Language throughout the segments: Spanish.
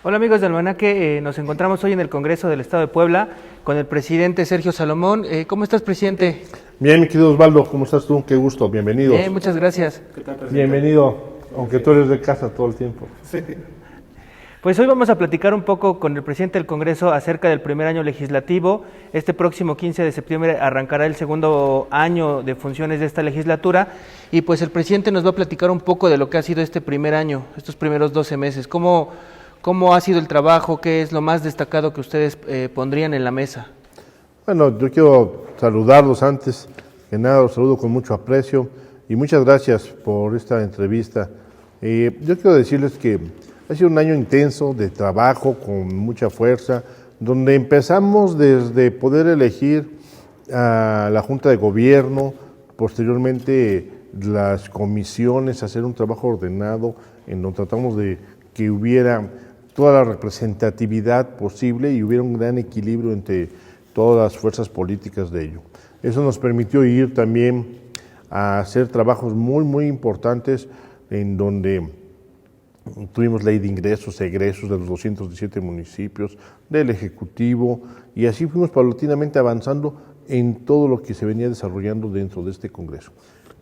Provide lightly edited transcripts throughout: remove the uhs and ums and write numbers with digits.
Hola amigos del Almanaque, nos encontramos hoy en el Congreso del Estado de Puebla con el presidente Sergio Salomón. ¿Cómo estás, presidente? Bien, mi querido Osvaldo, ¿cómo estás tú? Qué gusto, bienvenidos. Bien, muchas gracias. ¿Qué tal, presidente? Bienvenido, aunque tú eres de casa todo el tiempo. Sí. Pues hoy vamos a platicar un poco con el presidente del Congreso acerca del primer año legislativo. Este próximo 15 de septiembre arrancará el segundo año de funciones de esta legislatura y pues el presidente nos va a platicar un poco de lo que ha sido este primer año, estos primeros 12 meses. ¿Cómo ha sido el trabajo? ¿Qué es lo más destacado que ustedes pondrían en la mesa? Bueno, yo quiero saludarlos antes que nada, los saludo con mucho aprecio y muchas gracias por esta entrevista. Yo quiero decirles que ha sido un año intenso de trabajo con mucha fuerza, donde empezamos desde poder elegir a la Junta de Gobierno, posteriormente las comisiones, hacer un trabajo ordenado en donde tratamos de que hubiera toda la representatividad posible y hubiera un gran equilibrio entre todas las fuerzas políticas de ello. Eso nos permitió ir también a hacer trabajos muy importantes en donde tuvimos ley de ingresos, egresos de los 217 municipios, del Ejecutivo, y así fuimos paulatinamente avanzando en todo lo que se venía desarrollando dentro de este Congreso.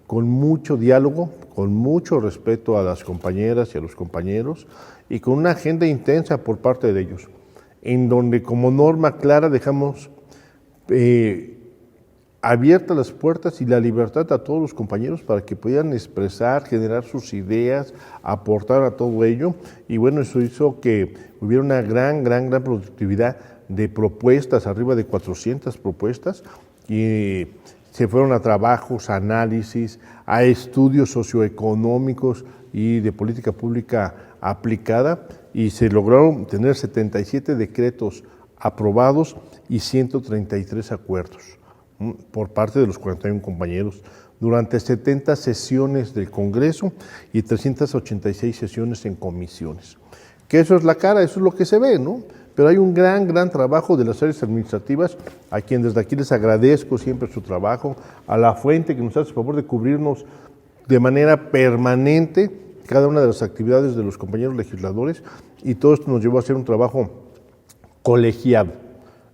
Con mucho diálogo, con mucho respeto a las compañeras y a los compañeros, y con una agenda intensa por parte de ellos, en donde como norma clara dejamos abiertas las puertas y la libertad a todos los compañeros para que pudieran expresar, generar sus ideas, aportar a todo ello. Y bueno, eso hizo que hubiera una gran productividad de propuestas, arriba de 400 propuestas, y se fueron a trabajos, a análisis, a estudios socioeconómicos y de política pública aplicada, y se lograron tener 77 decretos aprobados y 133 acuerdos por parte de los 41 compañeros durante 70 sesiones del Congreso y 386 sesiones en comisiones. Que eso es la cara, eso es lo que se ve, ¿no? Pero hay un gran trabajo de las áreas administrativas, a quien desde aquí les agradezco siempre su trabajo, a La Fuente, que nos hace el favor de cubrirnos de manera permanente cada una de las actividades de los compañeros legisladores, y todo esto nos llevó a hacer un trabajo colegiado.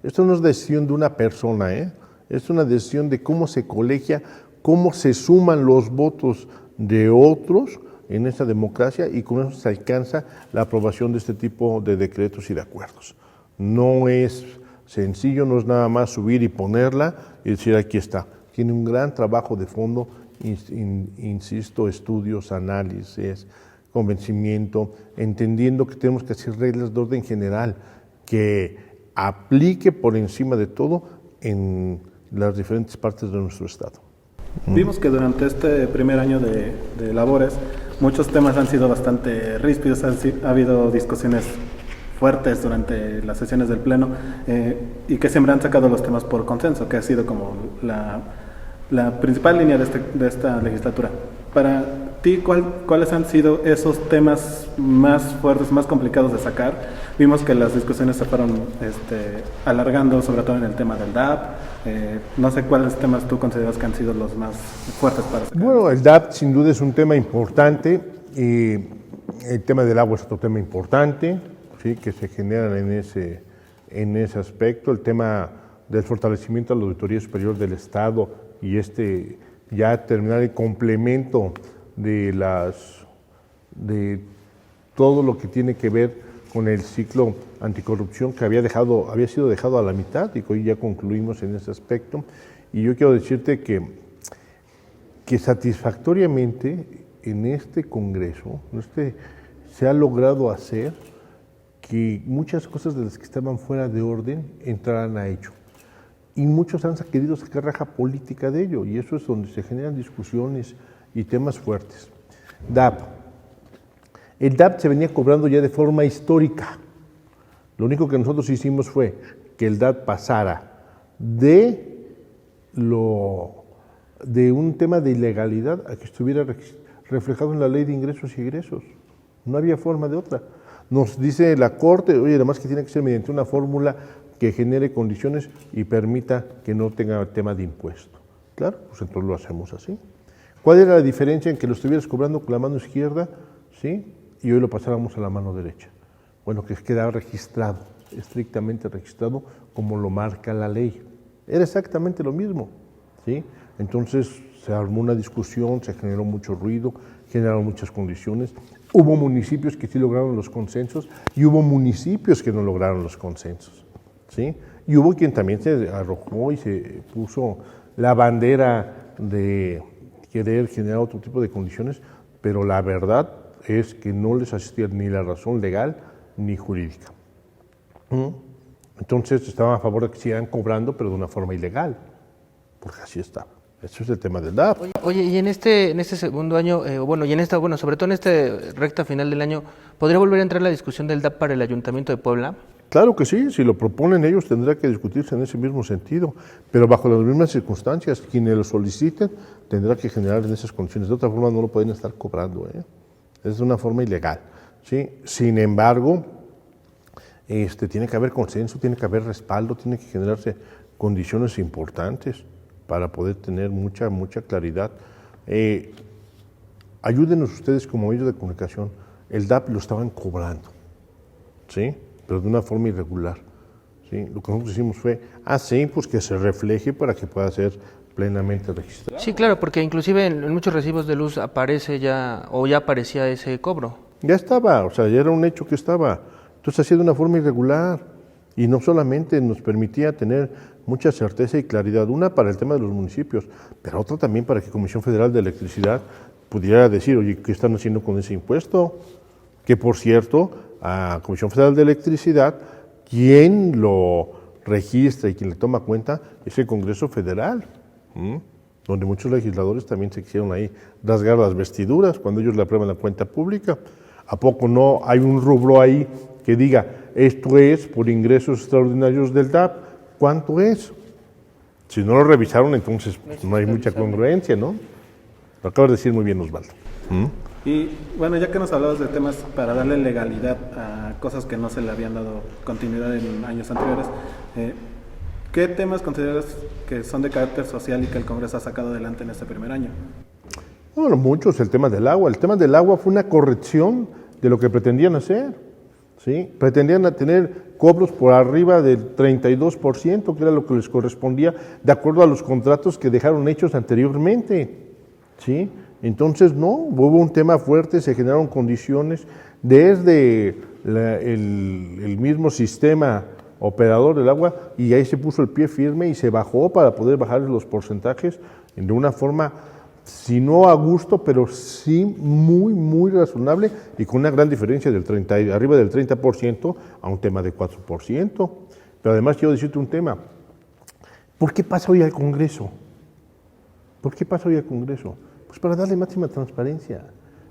Esto no es decisión de una persona, es una decisión de cómo se colegia, cómo se suman los votos de otros en esta democracia, y con eso se alcanza la aprobación de este tipo de decretos y de acuerdos. No es sencillo, no es nada más subir y ponerla y decir aquí está. Tiene un gran trabajo de fondo, insisto, estudios, análisis, convencimiento, entendiendo que tenemos que hacer reglas de orden general que aplique por encima de todo en las diferentes partes de nuestro estado. Vimos que durante este primer año de labores muchos temas han sido bastante ríspidos, ha habido discusiones fuertes durante las sesiones del Pleno y que siempre han sacado los temas por consenso, que ha sido como la principal línea de esta legislatura. Para ti, ¿cuáles han sido esos temas más fuertes, más complicados de sacar? Vimos que las discusiones se fueron alargando, sobre todo en el tema del DAP. No sé cuáles temas tú consideras que han sido los más fuertes para sacar. Bueno, el DAP sin duda es un tema importante. El tema del agua es otro tema importante, ¿sí?, que se generan en ese aspecto. El tema del fortalecimiento de la Auditoría Superior del Estado y ya terminar el complemento de todo lo que tiene que ver con el ciclo anticorrupción, que había sido dejado a la mitad y que hoy ya concluimos en ese aspecto. Y yo quiero decirte que satisfactoriamente en este Congreso se ha logrado hacer que muchas cosas de las que estaban fuera de orden entraran a ello. Y muchos han querido sacar raja política de ello, y eso es donde se generan discusiones y temas fuertes. DAP. El DAP se venía cobrando ya de forma histórica. Lo único que nosotros hicimos fue que el DAP pasara de un tema de ilegalidad a que estuviera reflejado en la ley de ingresos y egresos. No había forma de otra. Nos dice la Corte, oye, además que tiene que ser mediante una fórmula que genere condiciones y permita que no tenga tema de impuesto. Claro, pues entonces lo hacemos así. ¿Cuál era la diferencia en que lo estuvieras cobrando con la mano izquierda, sí, y hoy lo pasáramos a la mano derecha? bueno, que quedaba registrado, estrictamente registrado, como lo marca la ley. Era exactamente lo mismo, ¿sí? Entonces se armó una discusión, se generó mucho ruido, generaron muchas condiciones. Hubo municipios que sí lograron los consensos y hubo municipios que no lograron los consensos, ¿sí? Y hubo quien también se arrojó y se puso la bandera de querer generar otro tipo de condiciones, pero la verdad es que no les asistía ni la razón legal ni jurídica. Entonces estaban a favor de que sigan cobrando, pero de una forma ilegal, porque así estaba. Eso es el tema del DAP. Oye, y en este segundo año, sobre todo en esta recta final del año, ¿podría volver a entrar la discusión del DAP para el Ayuntamiento de Puebla? Claro que sí, si lo proponen ellos tendrá que discutirse en ese mismo sentido, pero bajo las mismas circunstancias, quienes lo soliciten tendrá que generar en esas condiciones, de otra forma no lo pueden estar cobrando, es de una forma ilegal, ¿sí? Sin embargo, tiene que haber consenso, tiene que haber respaldo, tiene que generarse condiciones importantes para poder tener mucha claridad. Ayúdenos ustedes como medios de comunicación, el DAP lo estaban cobrando, ¿sí? Pero de una forma irregular, ¿sí? Lo que nosotros hicimos fue, pues que se refleje para que pueda ser plenamente registrado. Sí, claro, porque inclusive en muchos recibos de luz aparece ya aparecía ese cobro. Ya estaba, ya era un hecho que estaba. Entonces hacía de una forma irregular y no solamente nos permitía tener mucha certeza y claridad, una para el tema de los municipios, pero otra también para que Comisión Federal de Electricidad pudiera decir, oye, ¿qué están haciendo con ese impuesto? Que por cierto, a Comisión Federal de Electricidad, quien lo registra y quien le toma cuenta es el Congreso Federal, donde muchos legisladores también se quisieron ahí rasgar las vestiduras cuando ellos le aprueban la cuenta pública. ¿A poco no hay un rubro ahí que diga, esto es por ingresos extraordinarios del DAP? ¿Cuánto es? Si no lo revisaron, entonces no hay mucha congruencia, ¿no? Lo acabas de decir muy bien, Osvaldo. Y bueno, ya que nos hablabas de temas para darle legalidad a cosas que no se le habían dado continuidad en años anteriores, ¿qué temas consideras que son de carácter social y que el Congreso ha sacado adelante en este primer año? Bueno, muchos, el tema del agua. El tema del agua fue una corrección de lo que pretendían hacer, ¿sí? Pretendían tener cobros por arriba del 32%, que era lo que les correspondía, de acuerdo a los contratos que dejaron hechos anteriormente, ¿sí? Entonces, no, hubo un tema fuerte, se generaron condiciones desde el mismo sistema operador del agua, y ahí se puso el pie firme y se bajó para poder bajar los porcentajes de una forma, si no a gusto, pero sí muy razonable y con una gran diferencia del arriba del 30% a un tema de 4%. Pero además quiero decirte un tema. ¿Por qué pasa hoy al Congreso? ¿Por qué pasa hoy al Congreso? Pues para darle máxima transparencia.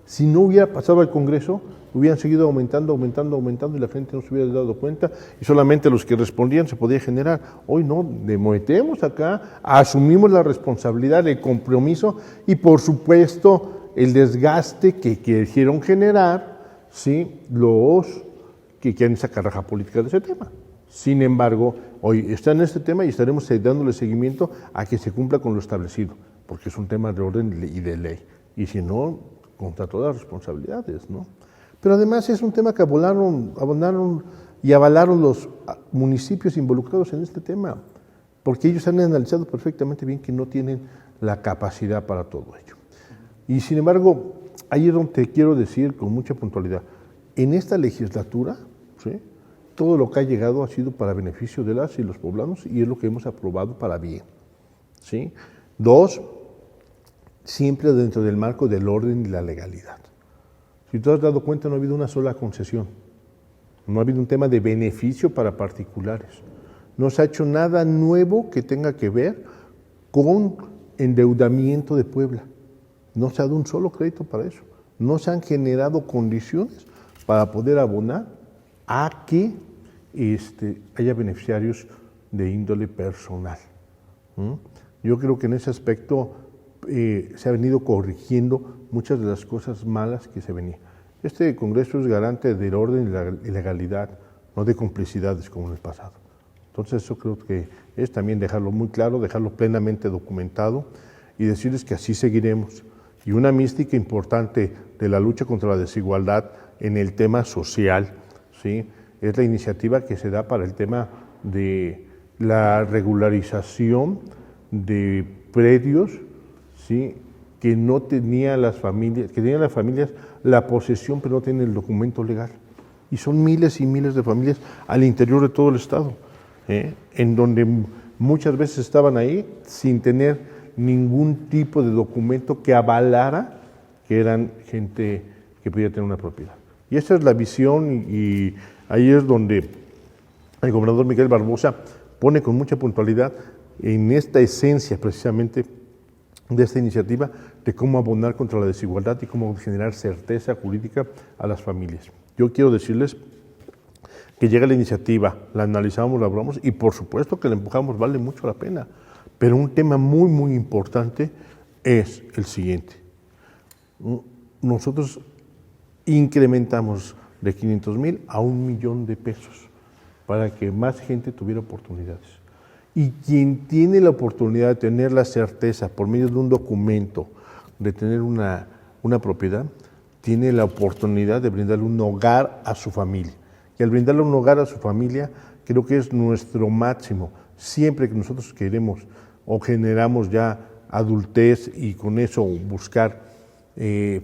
Si no hubiera pasado al Congreso, hubieran seguido aumentando y la gente no se hubiera dado cuenta y solamente los que respondían se podía generar. Hoy no, metemos acá, asumimos la responsabilidad, el compromiso y por supuesto el desgaste que quisieron generar, ¿sí? Los que quieren sacar raja política de ese tema. Sin embargo, hoy está en este tema y estaremos dándole seguimiento a que se cumpla con lo establecido, porque es un tema de orden y de ley. Y si no, contra todas las responsabilidades, ¿no? Pero además es un tema que abonaron y avalaron los municipios involucrados en este tema, porque ellos han analizado perfectamente bien que no tienen la capacidad para todo ello. Y sin embargo, ahí es donde te quiero decir con mucha puntualidad, en esta legislatura, ¿sí?, todo lo que ha llegado ha sido para beneficio de las y los poblanos y es lo que hemos aprobado para bien, ¿sí? 2, siempre dentro del marco del orden y la legalidad. Si tú has dado cuenta, no ha habido una sola concesión, no ha habido un tema de beneficio para particulares, no se ha hecho nada nuevo que tenga que ver con endeudamiento de Puebla, no se ha dado un solo crédito para eso, no se han generado condiciones para poder abonar a que haya beneficiarios de índole personal. Yo creo que en ese aspecto se ha venido corrigiendo muchas de las cosas malas que se venían. Este Congreso es garante del orden y la legalidad, no de complicidades como en el pasado. Entonces eso creo que es también dejarlo muy claro, dejarlo plenamente documentado y decirles que así seguiremos. Y una mística importante de la lucha contra la desigualdad en el tema social, ¿sí? Es la iniciativa que se da para el tema de la regularización de predios, ¿sí? Que no tenían las familias, que tenían las familias la posesión, pero no tienen el documento legal. Y son miles y miles de familias al interior de todo el estado, en donde muchas veces estaban ahí sin tener ningún tipo de documento que avalara que eran gente que podía tener una propiedad. Y esa es la visión, y ahí es donde el gobernador Miguel Barbosa pone con mucha puntualidad en esta esencia precisamente de esta iniciativa de cómo abonar contra la desigualdad y cómo generar certeza jurídica a las familias. Yo quiero decirles que llega la iniciativa, la analizamos, la hablamos y por supuesto que la empujamos, vale mucho la pena. Pero un tema muy, muy importante es el siguiente. Nosotros incrementamos de 500,000 a 1,000,000 de pesos para que más gente tuviera oportunidades. Y quien tiene la oportunidad de tener la certeza por medio de un documento de tener una propiedad, tiene la oportunidad de brindarle un hogar a su familia. Y al brindarle un hogar a su familia, creo que es nuestro máximo. Siempre que nosotros queremos o generamos ya adultez y con eso buscar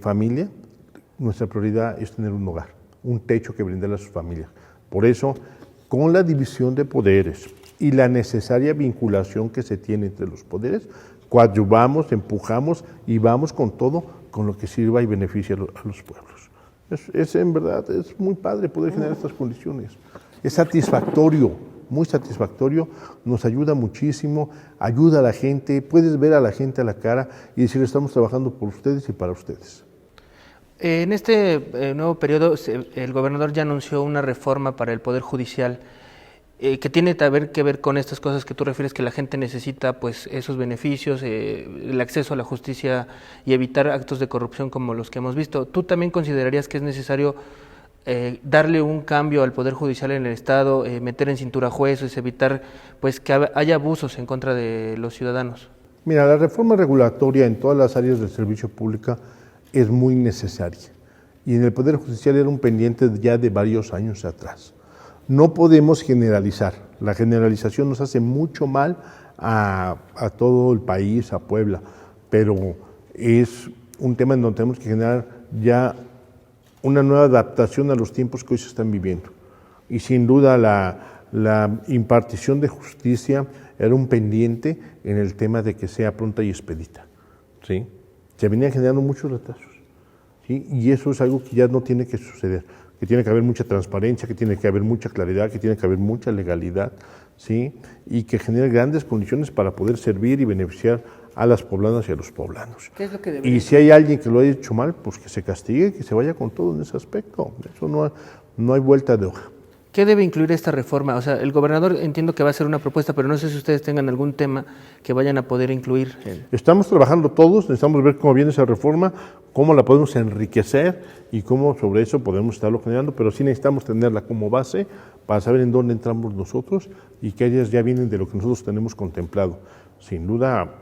familia, nuestra prioridad es tener un hogar, un techo que brindarle a sus familias. Por eso, con la división de poderes y la necesaria vinculación que se tiene entre los poderes, coadyuvamos, empujamos y vamos con todo, con lo que sirva y beneficie a los pueblos. Es en verdad, es muy padre poder generar estas condiciones. Es satisfactorio, muy satisfactorio, nos ayuda muchísimo, ayuda a la gente, puedes ver a la gente a la cara y decir, estamos trabajando por ustedes y para ustedes. En este nuevo periodo, el gobernador ya anunció una reforma para el Poder Judicial que tiene que ver con estas cosas que tú refieres, que la gente necesita pues esos beneficios, el acceso a la justicia y evitar actos de corrupción como los que hemos visto. ¿Tú también considerarías que es necesario darle un cambio al Poder Judicial en el Estado, meter en cintura jueces, evitar pues que haya abusos en contra de los ciudadanos? Mira, la reforma regulatoria en todas las áreas del servicio público es muy necesaria. Y en el Poder Judicial era un pendiente ya de varios años atrás. No podemos generalizar. La generalización nos hace mucho mal a todo el país, a Puebla, pero es un tema en donde tenemos que generar ya una nueva adaptación a los tiempos que hoy se están viviendo. Y sin duda la impartición de justicia era un pendiente en el tema de que sea pronta y expedita, ¿sí? Se venían generando muchos retrasos, ¿sí? Y eso es algo que ya no tiene que suceder, que tiene que haber mucha transparencia, que tiene que haber mucha claridad, que tiene que haber mucha legalidad, ¿sí? Y que genere grandes condiciones para poder servir y beneficiar a las poblanas y a los poblanos. ¿Qué es lo que debería? Y si hay alguien que lo haya hecho mal, pues que se castigue, que se vaya con todo en ese aspecto. Eso no hay vuelta de hoja. ¿Qué debe incluir esta reforma? O sea, el gobernador entiendo que va a hacer una propuesta, pero no sé si ustedes tengan algún tema que vayan a poder incluir. Estamos trabajando todos, necesitamos ver cómo viene esa reforma, cómo la podemos enriquecer y cómo sobre eso podemos estarlo generando, pero sí necesitamos tenerla como base para saber en dónde entramos nosotros y que ellas ya vienen de lo que nosotros tenemos contemplado. Sin duda,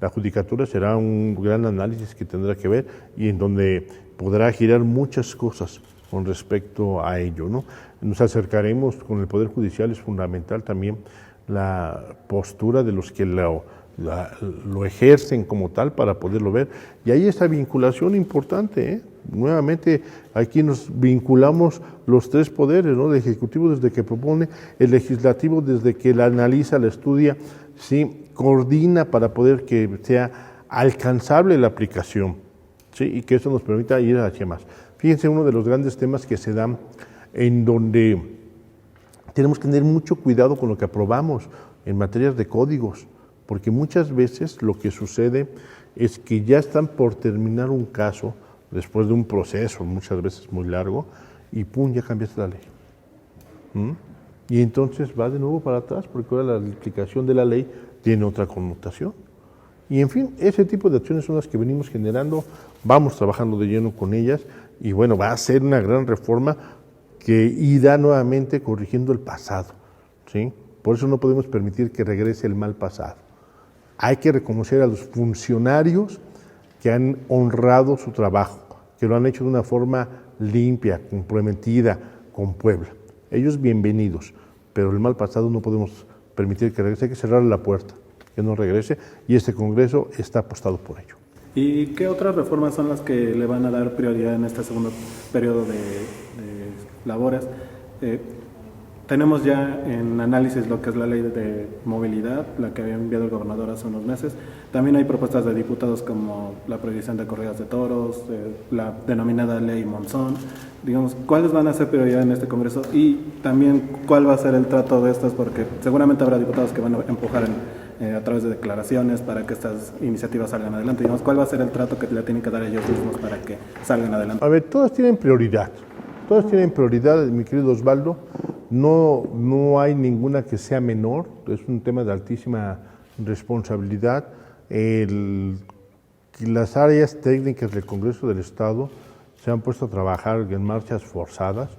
la judicatura será un gran análisis que tendrá que ver y en donde podrá girar muchas cosas con respecto a ello, ¿no? Nos acercaremos con el Poder Judicial, es fundamental también la postura de los que lo ejercen como tal para poderlo ver. Y ahí está vinculación importante, ¿eh? Nuevamente aquí nos vinculamos los tres poderes, ¿no? El Ejecutivo desde que propone, el Legislativo desde que la analiza, la estudia, ¿sí? Coordina para poder que sea alcanzable la aplicación, ¿sí? Y que eso nos permita ir hacia más. Fíjense, uno de los grandes temas que se dan en donde tenemos que tener mucho cuidado con lo que aprobamos en materias de códigos, porque muchas veces lo que sucede es que ya están por terminar un caso, después de un proceso muchas veces muy largo, y ¡pum!, ya cambiaste la ley. Y entonces va de nuevo para atrás, porque ahora la aplicación de la ley tiene otra connotación. Y en fin, ese tipo de acciones son las que venimos generando, vamos trabajando de lleno con ellas, y bueno, va a ser una gran reforma que irá nuevamente corrigiendo el pasado, ¿sí? Por eso no podemos permitir que regrese el mal pasado. Hay que reconocer a los funcionarios que han honrado su trabajo, que lo han hecho de una forma limpia, comprometida, con Puebla. Ellos bienvenidos, pero el mal pasado no podemos permitir que regrese, hay que cerrarle la puerta, que no regrese, y este Congreso está apostado por ello. ¿Y qué otras reformas son las que le van a dar prioridad en este segundo periodo de labores? Tenemos ya en análisis lo que es la ley de movilidad, la que había enviado el gobernador hace unos meses. También hay propuestas de diputados como la prohibición de corridas de toros, la denominada ley Monzón. Digamos, ¿cuáles van a ser prioridad en este Congreso? Y también, ¿cuál va a ser el trato de estas? Porque seguramente habrá diputados que van a empujar a través de declaraciones para que estas iniciativas salgan adelante. Digamos, ¿cuál va a ser el trato que le tienen que dar ellos mismos para que salgan adelante? A ver, todas tienen prioridad. Todas tienen prioridad, mi querido Osvaldo. No hay ninguna que sea menor. Es un tema de altísima responsabilidad. Las áreas técnicas del Congreso del Estado se han puesto a trabajar en marchas forzadas,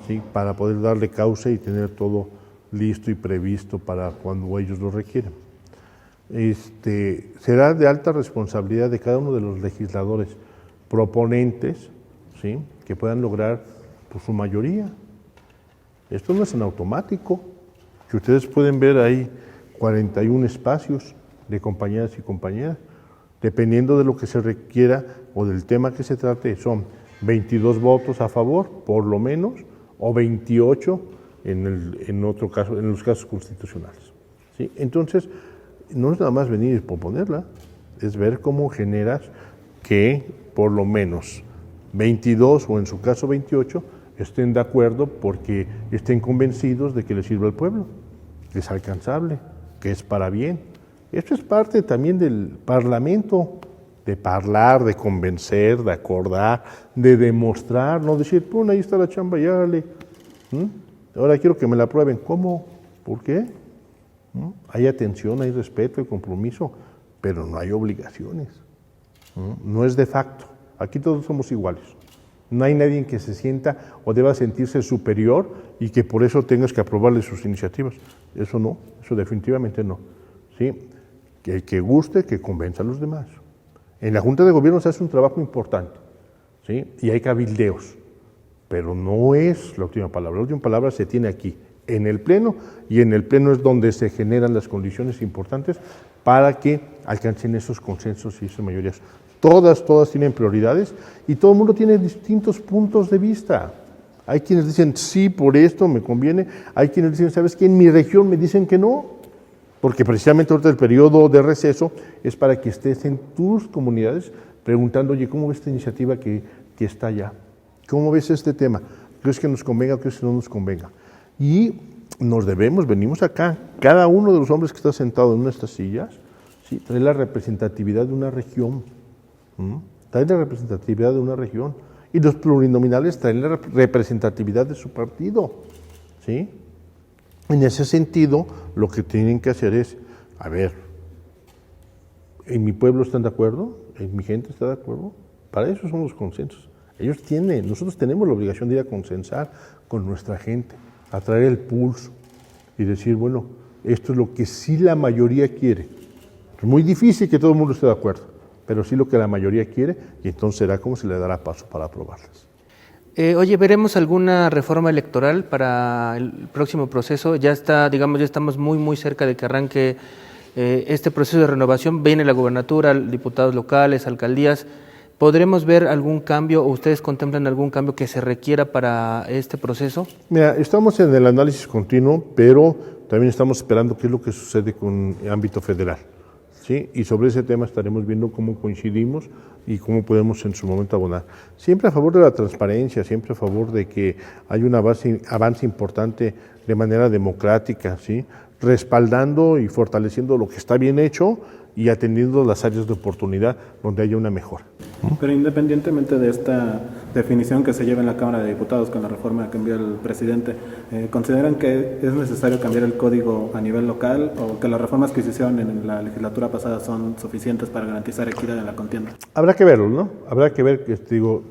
¿sí?, para poder darle cauce y tener todo listo y previsto para cuando ellos lo requieran. Será de alta responsabilidad de cada uno de los legisladores proponentes, ¿sí?, que puedan lograr su mayoría. Esto no es en automático, que ustedes pueden ver ahí 41 espacios de compañeras y compañeras, dependiendo de lo que se requiera o del tema que se trate, son 22 votos a favor, por lo menos, o 28 en otro caso, en los casos constitucionales, ¿sí? Entonces, no es nada más venir y proponerla, es ver cómo generas que por lo menos 22 o en su caso 28 estén de acuerdo porque estén convencidos de que les sirve al pueblo, que es alcanzable, que es para bien. Esto es parte también del Parlamento, de hablar, de convencer, de acordar, de demostrar, no decir, pon, ahí está la chamba, ya dale. Ahora quiero que me la aprueben. ¿Cómo? ¿Por qué? Hay atención, hay respeto, hay compromiso, pero no hay obligaciones. No es de facto. Aquí todos somos iguales. No hay nadie que se sienta o deba sentirse superior y que por eso tengas que aprobarle sus iniciativas. Eso no, eso definitivamente no. ¿Sí? Que el que guste, que convenza a los demás. En la Junta de Gobierno se hace un trabajo importante, ¿sí?, y hay cabildeos, pero no es la última palabra. La última palabra se tiene aquí, en el Pleno, y en el Pleno es donde se generan las condiciones importantes para que alcancen esos consensos y esas mayorías. Todas tienen prioridades y todo el mundo tiene distintos puntos de vista. Hay quienes dicen, sí, por esto me conviene. Hay quienes dicen, ¿sabes qué? En mi región me dicen que no, porque precisamente ahorita el periodo de receso es para que estés en tus comunidades preguntando, oye, ¿cómo ves esta iniciativa que está allá? ¿Cómo ves este tema? ¿Crees que nos convenga o crees que no nos convenga? Y venimos acá, cada uno de los hombres que está sentado en una de estas sillas, ¿sí?, trae la representatividad de una región. Trae la representatividad de una región y los plurinominales traen la representatividad de su partido, ¿sí? En ese sentido, lo que tienen que hacer es, a ver, ¿en mi pueblo están de acuerdo? ¿En mi gente está de acuerdo? Para eso son los consensos. Nosotros tenemos la obligación de ir a consensar con nuestra gente, a traer el pulso y decir, bueno, esto es lo que sí la mayoría quiere. Es muy difícil que todo el mundo esté de acuerdo, pero sí lo que la mayoría quiere, y entonces será como se le dará paso para aprobarlas. Oye, ¿veremos alguna reforma electoral para el próximo proceso? Ya estamos muy cerca de que arranque este proceso de renovación. Viene la gubernatura, diputados locales, alcaldías. ¿Podremos ver algún cambio o ustedes contemplan algún cambio que se requiera para este proceso? Mira, estamos en el análisis continuo, pero también estamos esperando qué es lo que sucede con el ámbito federal, ¿sí? Y sobre ese tema estaremos viendo cómo coincidimos y cómo podemos en su momento abonar. Siempre a favor de la transparencia, siempre a favor de que haya un avance importante de manera democrática, ¿sí?, respaldando y fortaleciendo lo que está bien hecho y atendiendo las áreas de oportunidad donde haya una mejora. Pero independientemente de esta definición que se lleva en la Cámara de Diputados con la reforma que envió el presidente, ¿consideran que es necesario cambiar el código a nivel local o que las reformas que se hicieron en la legislatura pasada son suficientes para garantizar equidad en la contienda? Habrá que verlo, ¿no? Habrá que ver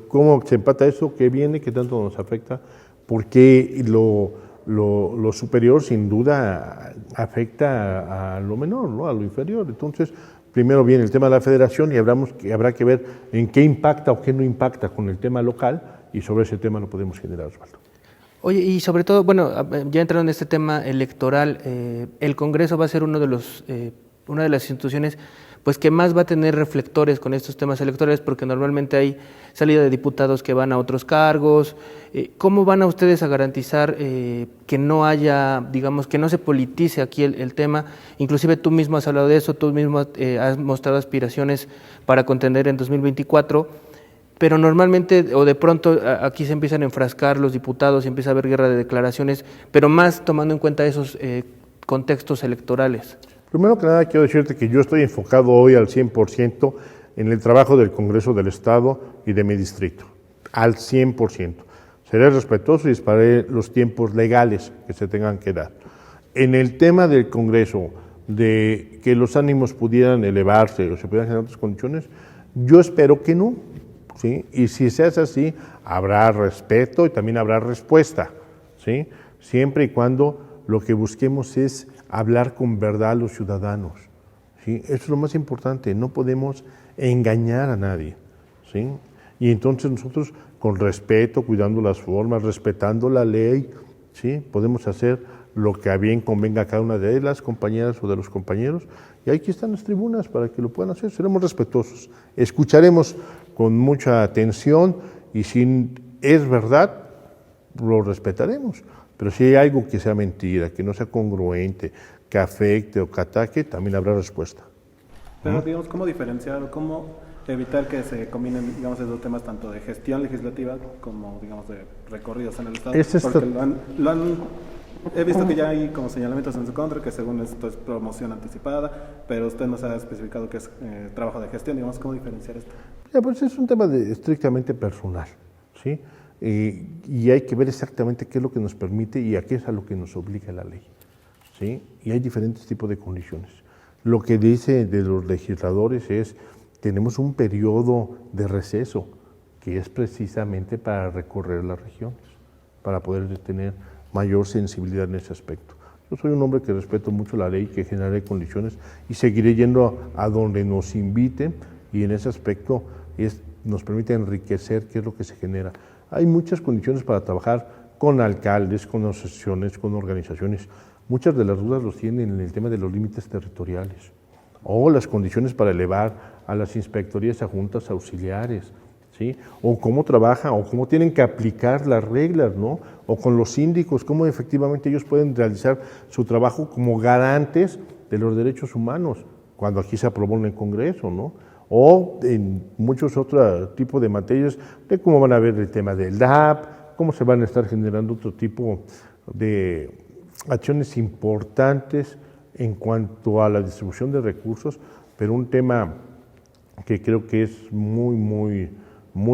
cómo se empata eso, qué viene, qué tanto nos afecta, porque lo superior sin duda afecta a lo menor, ¿no?, a lo inferior. Entonces, primero viene el tema de la federación y habrá que ver en qué impacta o qué no impacta con el tema local, y sobre ese tema lo podemos generar, Osvaldo. Oye, y sobre todo, bueno, ya entrando en este tema electoral, el Congreso va a ser una de las instituciones pues que más va a tener reflectores con estos temas electorales, porque normalmente hay salida de diputados que van a otros cargos. ¿Cómo van a ustedes a garantizar que no haya, digamos, que no se politice aquí el tema? Inclusive tú mismo has hablado de eso, tú mismo has mostrado aspiraciones para contender en 2024, pero normalmente o de pronto aquí se empiezan a enfrascar los diputados y empieza a haber guerra de declaraciones, pero más tomando en cuenta esos contextos electorales. Primero que nada, quiero decirte que yo estoy enfocado hoy al 100% en el trabajo del Congreso del Estado y de mi distrito, al 100%. Seré respetuoso y dispararé los tiempos legales que se tengan que dar. En el tema del Congreso, de que los ánimos pudieran elevarse o se pudieran generar otras condiciones, yo espero que no, ¿sí? Y si se hace así, habrá respeto y también habrá respuesta, ¿sí? Siempre y cuando lo que busquemos es hablar con verdad a los ciudadanos, ¿sí? Eso es lo más importante, no podemos engañar a nadie, ¿sí? Y entonces nosotros, con respeto, cuidando las formas, respetando la ley, ¿sí? Podemos hacer lo que a bien convenga a cada una de las compañeras o de los compañeros, y aquí están las tribunas para que lo puedan hacer. Seremos respetuosos, escucharemos con mucha atención, y si es verdad, lo respetaremos. Pero si hay algo que sea mentira, que no sea congruente, que afecte o que ataque, también habrá respuesta. Pero digamos, ¿cómo diferenciar o cómo evitar que se combinen, digamos, esos temas tanto de gestión legislativa como, digamos, de recorridos en el Estado? Porque he visto que ya hay como señalamientos en su contra, que según esto es promoción anticipada, pero usted nos ha especificado que es trabajo de gestión. Digamos, ¿cómo diferenciar esto? Ya, pues es un tema estrictamente personal, ¿sí? Y hay que ver exactamente qué es lo que nos permite y a qué es a lo que nos obliga la ley, ¿sí? Y hay diferentes tipos de condiciones. Lo que dice de los legisladores es, tenemos un periodo de receso, que es precisamente para recorrer las regiones, para poder tener mayor sensibilidad en ese aspecto. Yo soy un hombre que respeto mucho la ley, que generaré condiciones y seguiré yendo a donde nos inviten, y en ese aspecto nos permite enriquecer qué es lo que se genera. Hay muchas condiciones para trabajar con alcaldes, con asociaciones, con organizaciones. Muchas de las dudas los tienen en el tema de los límites territoriales o las condiciones para elevar a las inspectorías a juntas auxiliares, ¿sí? O cómo trabajan o cómo tienen que aplicar las reglas, ¿no? O con los síndicos, cómo efectivamente ellos pueden realizar su trabajo como garantes de los derechos humanos, cuando aquí se aprobó en el Congreso, ¿no? O en muchos otros tipos de materias, de cómo van a ver el tema del DAP, cómo se van a estar generando otro tipo de acciones importantes en cuanto a la distribución de recursos, pero un tema que creo que es muy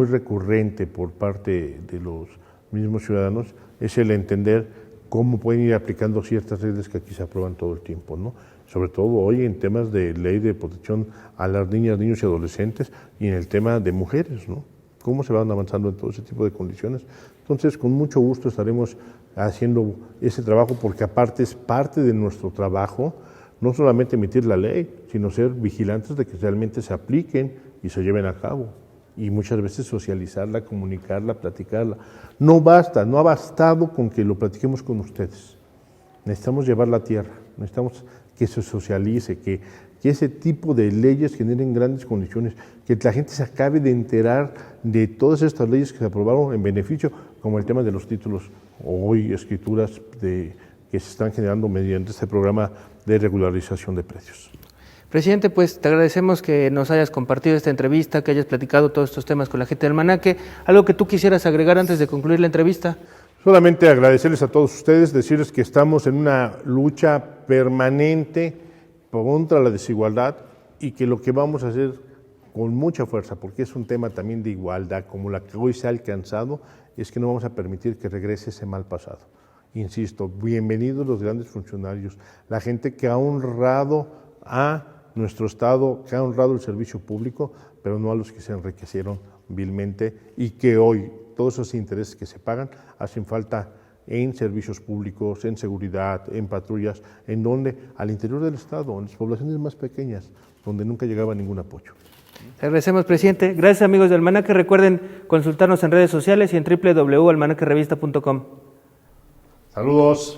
recurrente por parte de los mismos ciudadanos, es el entender cómo pueden ir aplicando ciertas reglas que aquí se aprueban todo el tiempo, ¿no? Sobre todo hoy en temas de ley de protección a las niñas, niños y adolescentes, y en el tema de mujeres, ¿no? Cómo se van avanzando en todo ese tipo de condiciones. Entonces, con mucho gusto estaremos haciendo ese trabajo, porque aparte es parte de nuestro trabajo, no solamente emitir la ley, sino ser vigilantes de que realmente se apliquen y se lleven a cabo. Y muchas veces socializarla, comunicarla, platicarla. No basta, no ha bastado con que lo platiquemos con ustedes. Necesitamos llevarla a tierra, necesitamos que se socialice, que ese tipo de leyes generen grandes condiciones, que la gente se acabe de enterar de todas estas leyes que se aprobaron en beneficio, como el tema de los títulos o hoy escrituras que se están generando mediante este programa de regularización de precios. Presidente, pues te agradecemos que nos hayas compartido esta entrevista, que hayas platicado todos estos temas con la gente del Almanaque. ¿Algo que tú quisieras agregar antes de concluir la entrevista? Solamente agradecerles a todos ustedes, decirles que estamos en una lucha permanente contra la desigualdad y que lo que vamos a hacer con mucha fuerza, porque es un tema también de igualdad como la que hoy se ha alcanzado, es que no vamos a permitir que regrese ese mal pasado. Insisto, bienvenidos los grandes funcionarios, la gente que ha honrado a nuestro Estado, que ha honrado el servicio público, pero no a los que se enriquecieron vilmente y que hoy todos esos intereses que se pagan hacen falta en servicios públicos, en seguridad, en patrullas, en donde al interior del Estado, en las poblaciones más pequeñas, donde nunca llegaba ningún apoyo. Te agradecemos, presidente. Gracias, amigos del Almanaque. Recuerden consultarnos en redes sociales y en www.almanaquerevista.com. Saludos.